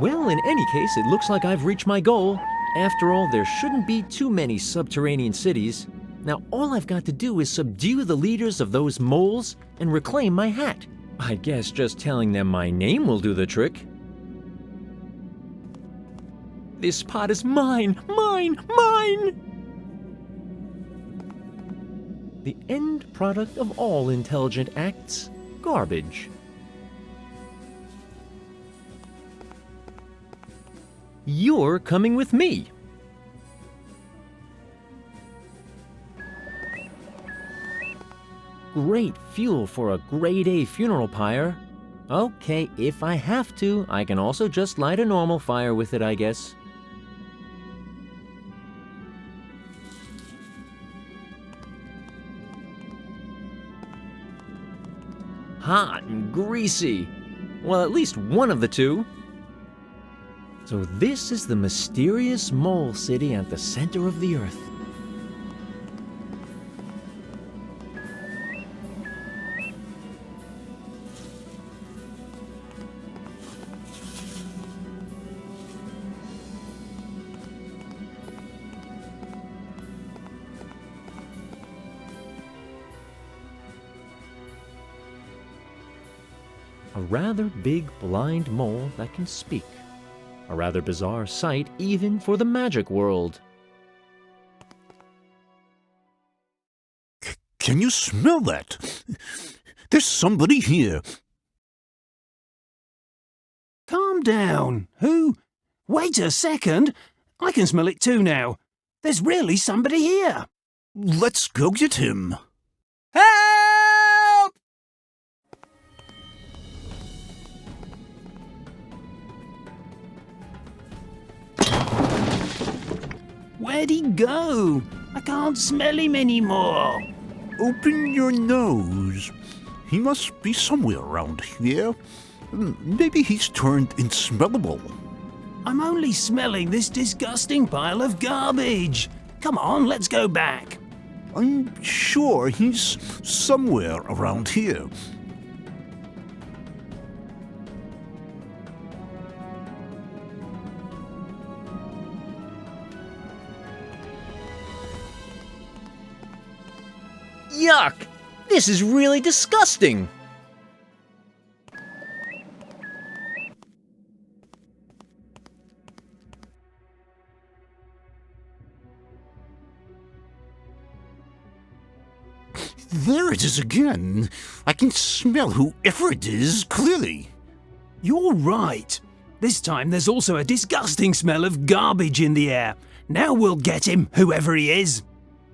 Well, in any case, it looks like I've reached my goal. After all, there shouldn't be too many subterranean cities. Now, all I've got to do is subdue the leaders of those moles and reclaim my hat. I guess just telling them my name will do the trick. This pot is mine! Mine! Mine! The end product of all intelligent acts, garbage. You're coming with me. Great fuel for a grade A funeral pyre. Okay, if I have to, I can also just light a normal fire with it, I guess. Hot and greasy. Well, at least one of the two. So this is the mysterious mole city at the center of the earth. A rather big blind mole that can speak. A rather bizarre sight even for the magic world. Can you smell that? There's somebody here. Calm down. Who? Wait a second. I can smell it too now. There's really somebody here. Let's go get him. Help! Where'd he go? I can't smell him anymore. Open your nose. He must be somewhere around here. Maybe he's turned insmellable. I'm only smelling this disgusting pile of garbage. Come on, let's go back. I'm sure he's somewhere around here. Yuck! This is really disgusting! There it is again. I can smell whoever it is clearly. You're right. This time there's also a disgusting smell of garbage in the air. Now we'll get him, whoever he is.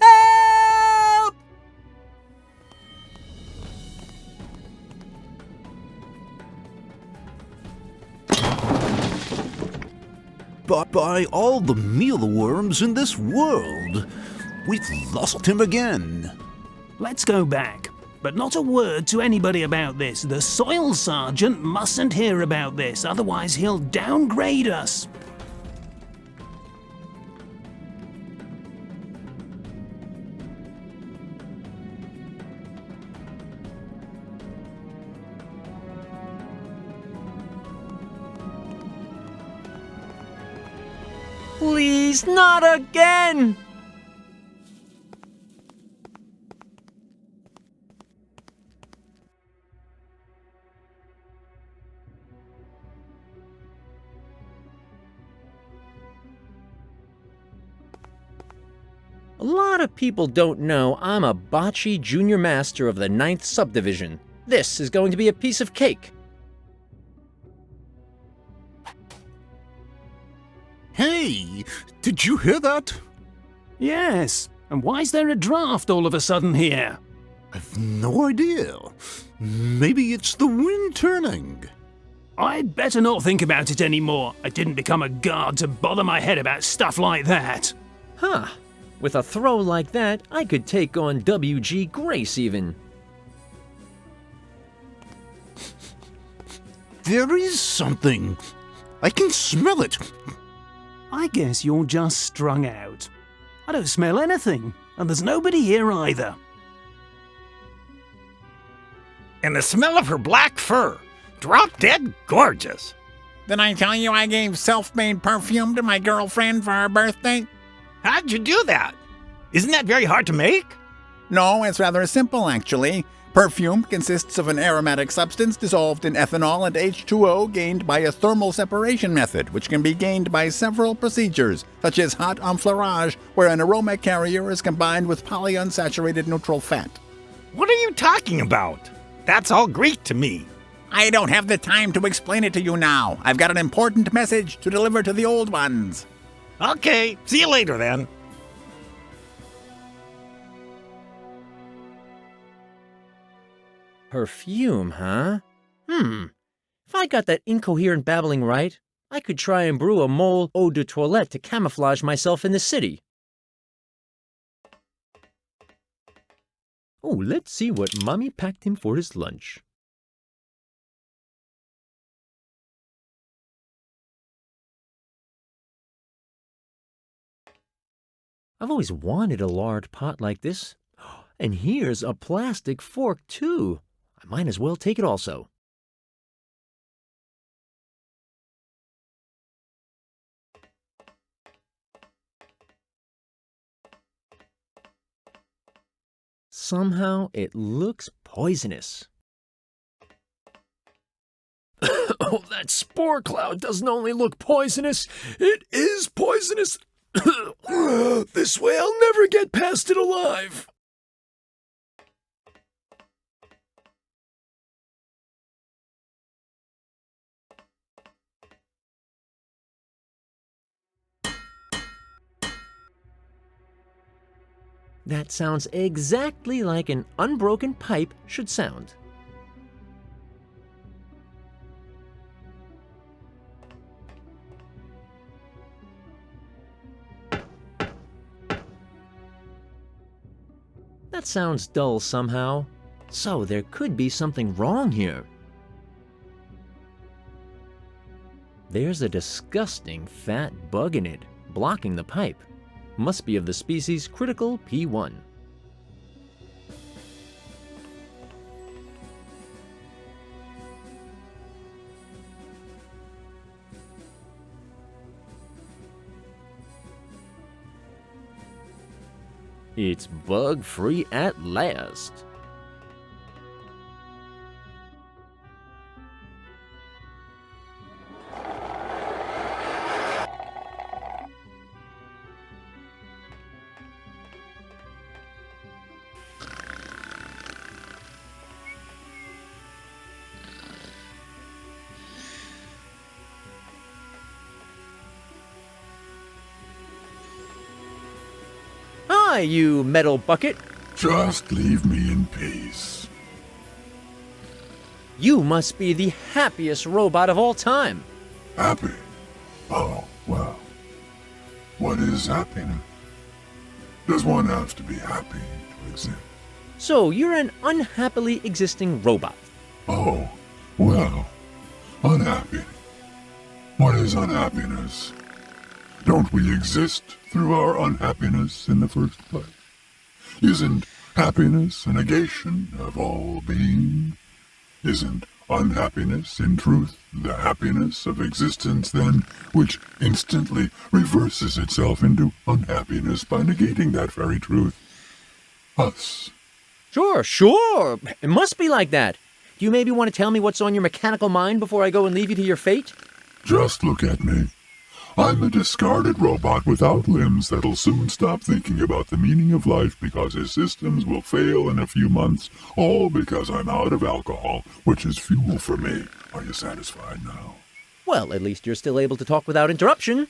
Help! By all the mealworms in this world, we've lost him again. Let's go back. But not a word to anybody about this. The soil sergeant mustn't hear about this, otherwise he'll downgrade us. Please, not again! A lot of people don't know I'm a bocce junior master of the 9th subdivision. This is going to be a piece of cake. Hey, did you hear that? Yes, and why's there a draft all of a sudden here? I've no idea. Maybe it's the wind turning. I'd better not think about it anymore. I didn't become a guard to bother my head about stuff like that. Huh. With a throw like that, I could take on W.G. Grace even. There is something. I can smell it. I guess you're just strung out. I don't smell anything, and there's nobody here either. And the smell of her black fur. Drop dead gorgeous. Did I tell you I gave self-made perfume to my girlfriend for her birthday? How'd you do that? Isn't that very hard to make? No, it's rather simple, actually. Perfume consists of an aromatic substance dissolved in ethanol and H2O gained by a thermal separation method, which can be gained by several procedures, such as hot enfleurage, where an aroma carrier is combined with polyunsaturated neutral fat. What are you talking about? That's all Greek to me. I don't have the time to explain it to you now. I've got an important message to deliver to the old ones. Okay, see you later then. Perfume, huh? If I got that incoherent babbling right, I could try and brew a mole eau de toilette to camouflage myself in the city. Oh, let's see what Mommy packed him for his lunch. I've always wanted a lard pot like this. And here's a plastic fork, too. I might as well take it also. Somehow it looks poisonous. Oh, that spore cloud doesn't only look poisonous, it is poisonous. This way I'll never get past it alive. That sounds exactly like an unbroken pipe should sound. That sounds dull somehow. So there could be something wrong here. There's a disgusting fat bug in it, blocking the pipe. Must be of the species critical P1. It's bug-free at last. Hi, you metal bucket. Just leave me in peace. You must be the happiest robot of all time. Happy? Oh, well. What is happiness? Does one have to be happy to exist? So you're an unhappily existing robot. Oh, well. Unhappy. What is unhappiness? Don't we exist through our unhappiness in the first place? Isn't happiness a negation of all being? Isn't unhappiness, in truth, the happiness of existence, then, which instantly reverses itself into unhappiness by negating that very truth? Us. Sure. It must be like that. Do you maybe want to tell me what's on your mechanical mind before I go and leave you to your fate? Just look at me. I'm a discarded robot without limbs that'll soon stop thinking about the meaning of life because his systems will fail in a few months, all because I'm out of alcohol, which is fuel for me. Are you satisfied now? Well, at least you're still able to talk without interruption.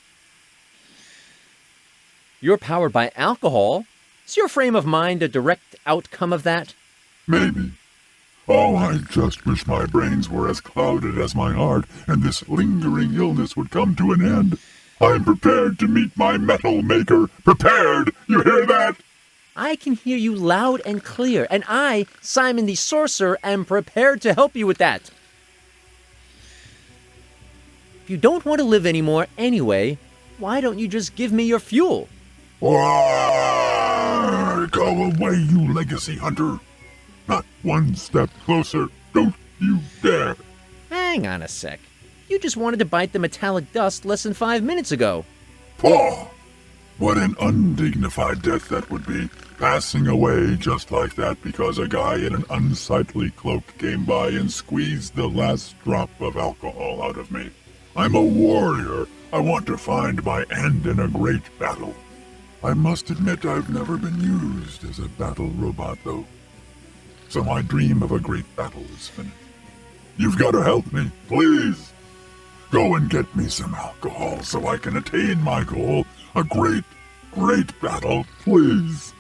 You're powered by alcohol. Is your frame of mind a direct outcome of that? Maybe. Oh, I just wish my brains were as clouded as my heart, and this lingering illness would come to an end. I'm prepared to meet my metal maker. Prepared! You hear that? I can hear you loud and clear, and I, Simon the Sorcerer, am prepared to help you with that. If you don't want to live anymore anyway, why don't you just give me your fuel? Go away, you legacy hunter. Not one step closer. Don't you dare. Hang on a sec. You just wanted to bite the metallic dust less than 5 minutes ago. Paw! What an undignified death that would be, passing away just like that because a guy in an unsightly cloak came by and squeezed the last drop of alcohol out of me. I'm a warrior. I want to find my end in a great battle. I must admit I've never been used as a battle robot, though. So my dream of a great battle is finished. You've got to help me, please. Go and get me some alcohol so I can attain my goal. A great, great battle, please.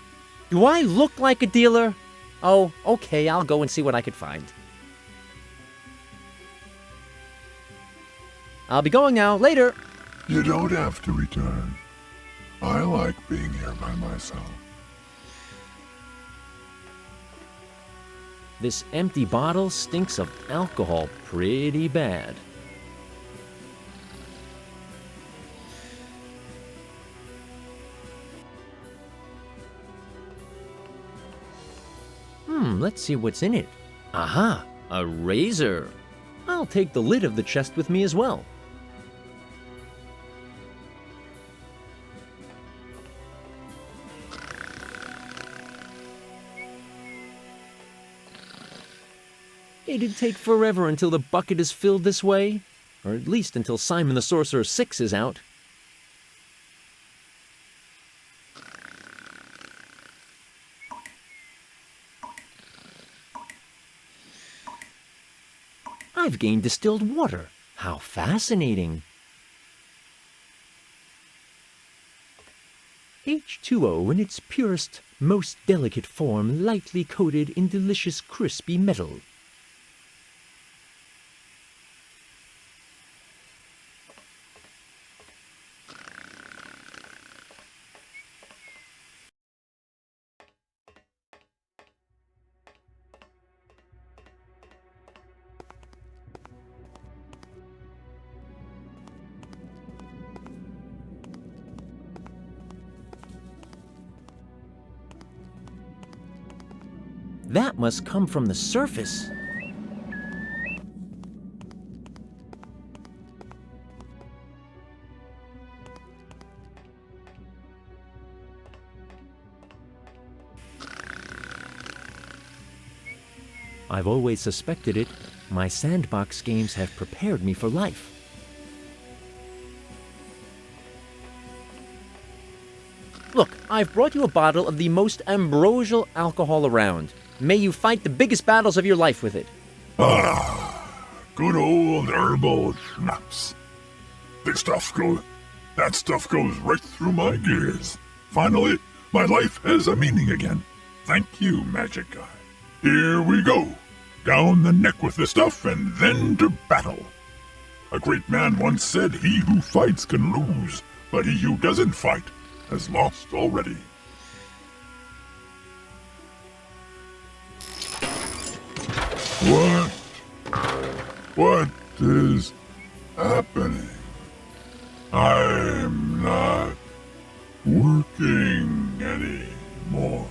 Do I look like a dealer? Oh, okay, I'll go and see what I could find. I'll be going now. Later. You don't have to return. I like being here by myself. This empty bottle stinks of alcohol pretty bad. Let's see what's in it. Aha, a razor. I'll take the lid of the chest with me as well. It'd take forever until the bucket is filled this way, or at least until Simon the Sorcerer 6 is out. I've gained distilled water. How fascinating. H2O in its purest, most delicate form, lightly coated in delicious crispy metal. That must come from the surface. I've always suspected it. My sandbox games have prepared me for life. Look, I've brought you a bottle of the most ambrosial alcohol around. May you fight the biggest battles of your life with it. Good old herbal schnapps. That stuff goes right through my gears. Finally, my life has a meaning again. Thank you, magic guy. Here we go. Down the neck with the stuff and then to battle. A great man once said, "He who fights can lose, but he who doesn't fight has lost already." What is happening? I'm not working anymore.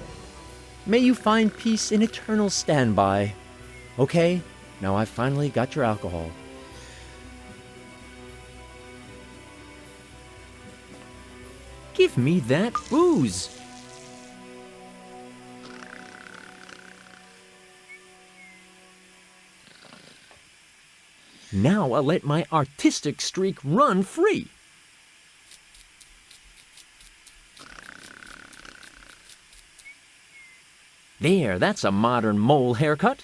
May you find peace in eternal standby. Okay, now I've finally got your alcohol. Give me that booze. Now I'll let my artistic streak run free. There, that's a modern mole haircut.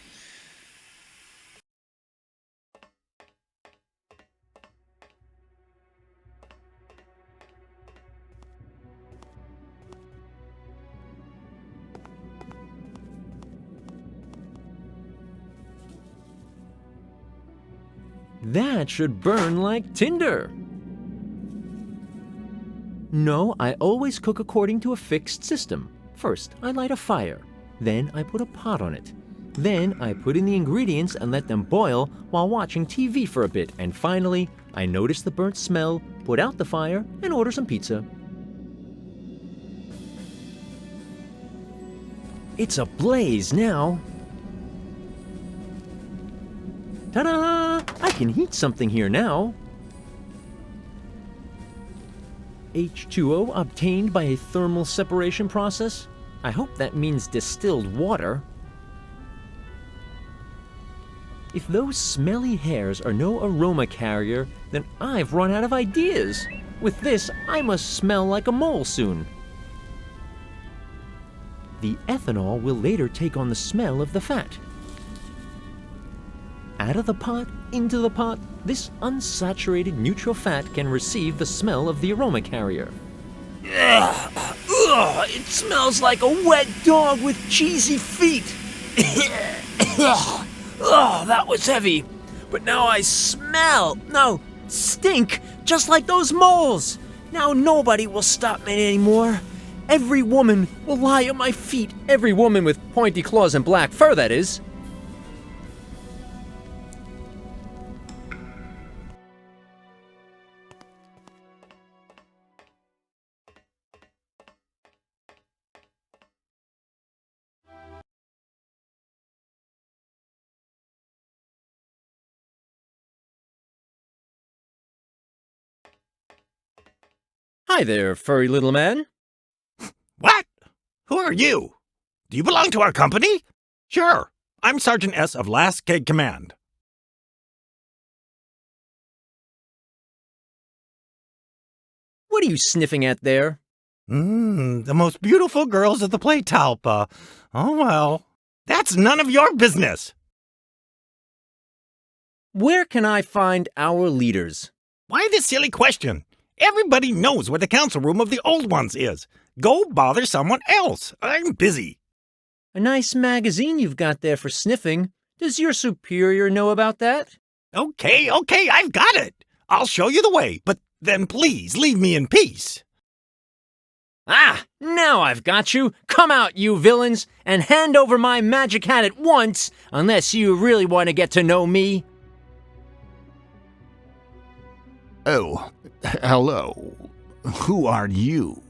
That should burn like tinder. No, I always cook according to a fixed system. First, I light a fire. Then I put a pot on it. Then I put in the ingredients and let them boil while watching TV for a bit. And finally, I notice the burnt smell, put out the fire, and order some pizza. It's ablaze now. Ta-da! I can heat something here now. H2O obtained by a thermal separation process? I hope that means distilled water. If those smelly hairs are no aroma carrier, then I've run out of ideas. With this, I must smell like a mole soon. The ethanol will later take on the smell of the fat. Out of the pot, into the pot, this unsaturated neutral fat can receive the smell of the aroma carrier. Ugh, it smells like a wet dog with cheesy feet. Oh, that was heavy. But now I stink, just like those moles. Now nobody will stop me anymore. Every woman will lie at my feet. Every woman with pointy claws and black fur, that is. Hi there, furry little man. What? Who are you? Do you belong to our company? Sure. I'm Sergeant S of Last Keg Command. What are you sniffing at there? The most beautiful girls of the Playtalpa. Oh, well. That's none of your business. Where can I find our leaders? Why this silly question? Everybody knows where the council room of the old ones is. Go bother someone else. I'm busy. A nice magazine you've got there for sniffing. Does your superior know about that? Okay, I've got it. I'll show you the way, but then please leave me in peace. Ah, now I've got you. Come out, you villains, and hand over my magic hat at once, unless you really want to get to know me. Oh, hello. Who are you?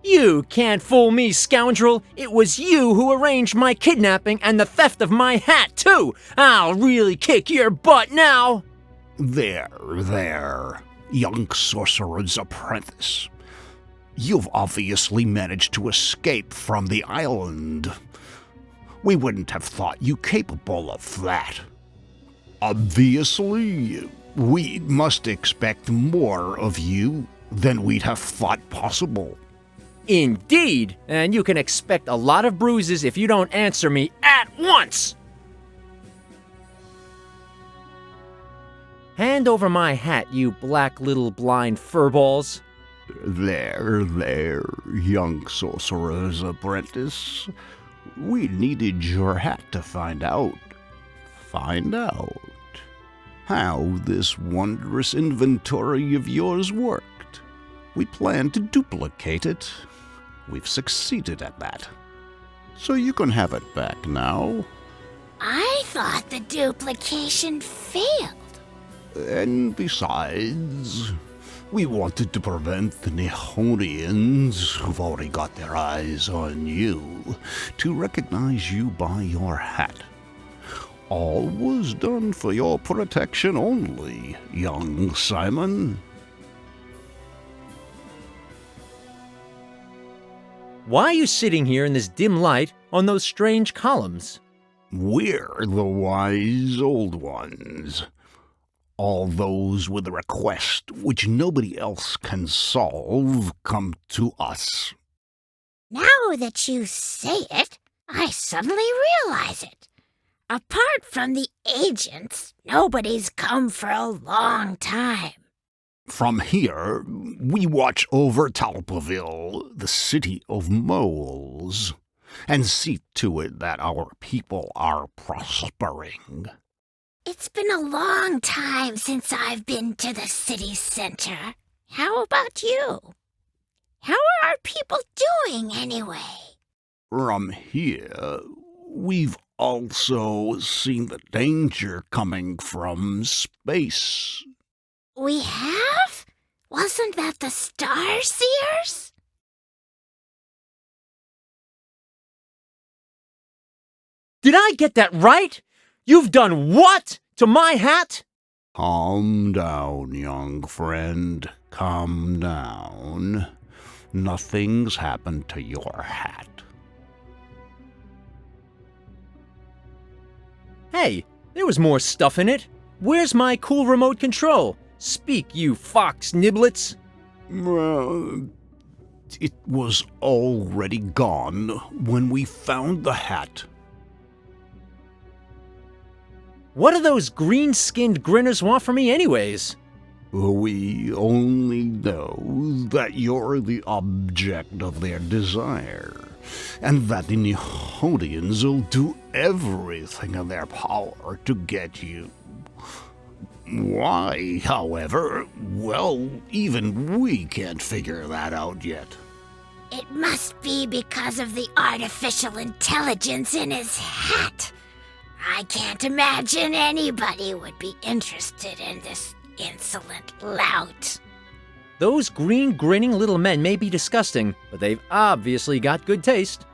You can't fool me, scoundrel. It was you who arranged my kidnapping and the theft of my hat, too. I'll really kick your butt now. There, young sorcerer's apprentice. You've obviously managed to escape from the island. We wouldn't have thought you capable of that. Obviously, we must expect more of you than we'd have thought possible. Indeed, and you can expect a lot of bruises if you don't answer me at once. Hand over my hat, you black little blind furballs. There, young sorcerer's apprentice. We needed your hat to find out how this wondrous inventory of yours worked. We planned to duplicate it. We've succeeded at that. So you can have it back now. I thought the duplication failed. And besides, we wanted to prevent the Nihonians, who've already got their eyes on you, to recognize you by your hat. All was done for your protection only, young Simon. Why are you sitting here in this dim light on those strange columns? We're the wise old ones. All those with a request which nobody else can solve come to us. Now that you say it, I suddenly realize it. Apart from the agents, nobody's come for a long time. From here, we watch over Talpaville, the city of moles, and see to it that our people are prospering. It's been a long time since I've been to the city center. How about you? How are our people doing, anyway? From here, we've also seen the danger coming from space. We have? Wasn't that the Star Seers? Did I get that right? You've done what to my hat? Calm down, young friend. Calm down. Nothing's happened to your hat. Hey, there was more stuff in it. Where's my cool remote control? Speak, you fox niblets. It was already gone when we found the hat. What do those green-skinned grinners want from me anyways? We only know that you're the object of their desire, and that the Nihonians will do everything in their power to get you. Why, however, well, even we can't figure that out yet. It must be because of the artificial intelligence in his hat. I can't imagine anybody would be interested in this insolent lout. Those green grinning little men may be disgusting, but they've obviously got good taste.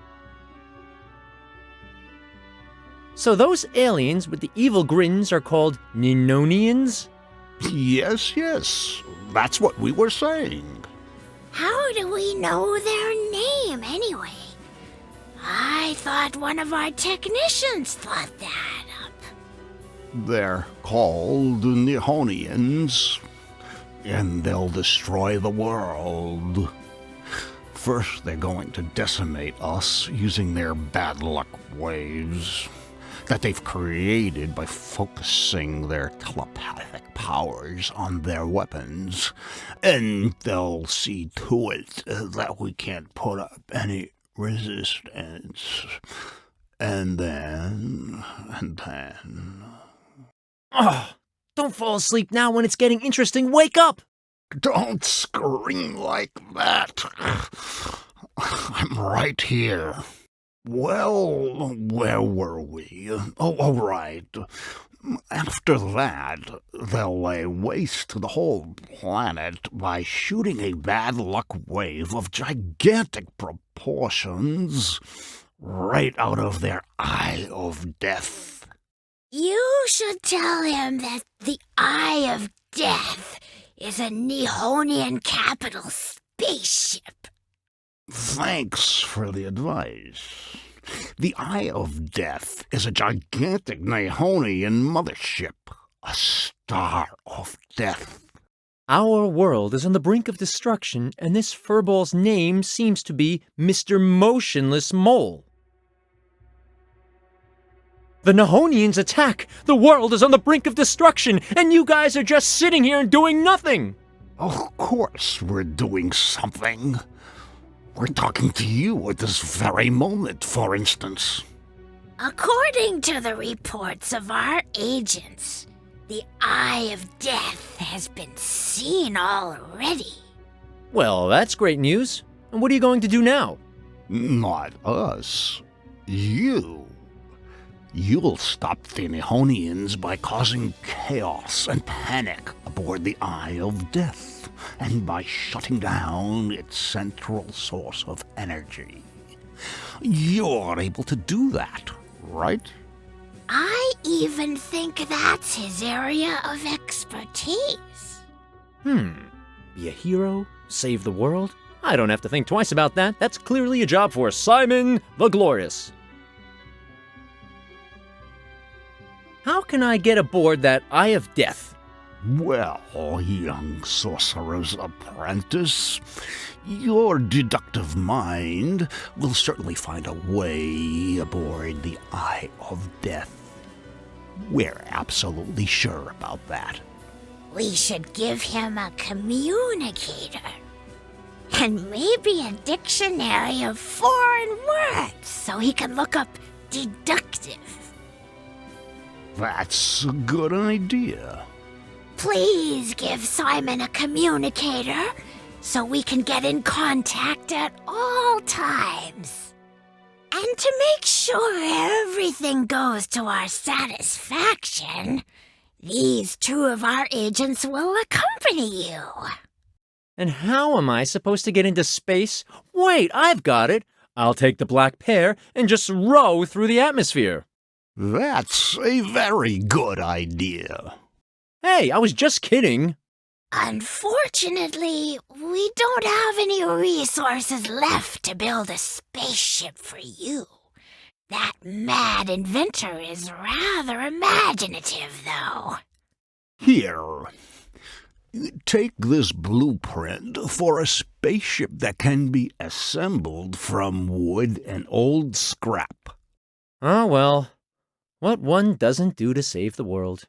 So those aliens with the evil grins are called Ninonians? Yes, that's what we were saying. How do we know their name anyway? I thought one of our technicians thought that up. They're called Nihonians, and they'll destroy the world. First, they're going to decimate us using their bad luck waves that they've created by focusing their telepathic powers on their weapons, and they'll see to it that we can't put up any resistance. And then... Oh, don't fall asleep now when it's getting interesting. Wake up! Don't scream like that. I'm right here. Well, where were we? Oh, all right. After that, they'll lay waste to the whole planet by shooting a bad luck wave of gigantic proportions right out of their eye of death. You should tell him that the Eye of Death is a Nihonian capital spaceship. Thanks for the advice. The Eye of Death is a gigantic Nihonian mothership, a star of death. Our world is on the brink of destruction, and this furball's name seems to be Mr. Motionless Mole. The Nihonians attack! The world is on the brink of destruction, and you guys are just sitting here and doing nothing! Of course we're doing something. We're talking to you at this very moment, for instance. According to the reports of our agents, the Eye of Death has been seen already. Well, that's great news. And what are you going to do now? Not us. You. You'll stop the Nihonians by causing chaos and panic aboard the Eye of Death, and by shutting down its central source of energy. You're able to do that, right? I even think that's his area of expertise. Be a hero? Save the world? I don't have to think twice about that. That's clearly a job for Simon the Glorious. How can I get aboard that Eye of Death? Well, young sorcerer's apprentice, your deductive mind will certainly find a way aboard the Eye of Death. We're absolutely sure about that. We should give him a communicator. And maybe a dictionary of foreign words so he can look up deductive. That's a good idea. Please give Simon a communicator so we can get in contact at all times. And to make sure everything goes to our satisfaction, these two of our agents will accompany you. And how am I supposed to get into space? Wait, I've got it. I'll take the black pear and just row through the atmosphere. That's a very good idea. Hey, I was just kidding. Unfortunately, we don't have any resources left to build a spaceship for you. That mad inventor is rather imaginative, though. Here, take this blueprint for a spaceship that can be assembled from wood and old scrap. Oh, well, what one doesn't do to save the world.